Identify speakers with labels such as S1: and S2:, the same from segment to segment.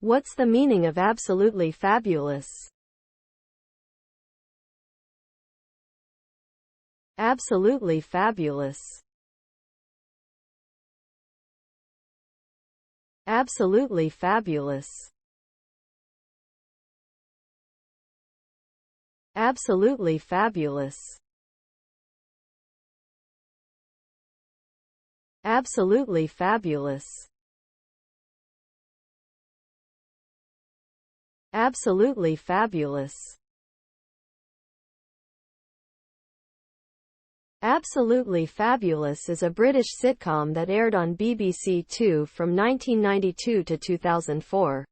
S1: What's the meaning of absolutely fabulous? Absolutely fabulous. Absolutely fabulous. Absolutely fabulous. Absolutely fabulous. Absolutely fabulous. Absolutely Fabulous is a British sitcom that aired on BBC Two from 1992 to 2004.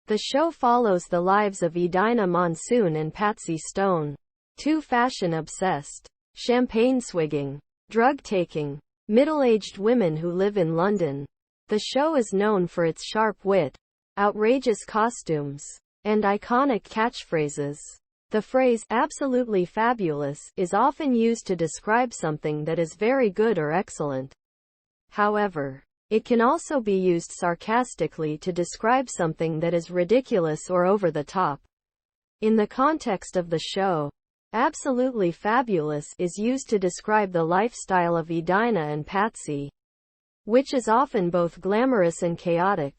S1: The show follows the lives of Edina Monsoon and Patsy Stone, two fashion-obsessed, champagne-swigging, drug-taking, middle-aged women who live in London. The show is known for its sharp wit, outrageous costumes, and iconic catchphrases. The phrase, absolutely fabulous, is often used to describe something that is very good or excellent. However, it can also be used sarcastically to describe something that is ridiculous or over the top. In the context of the show, absolutely fabulous is used to describe the lifestyle of Edina and Patsy, which is often both glamorous and chaotic.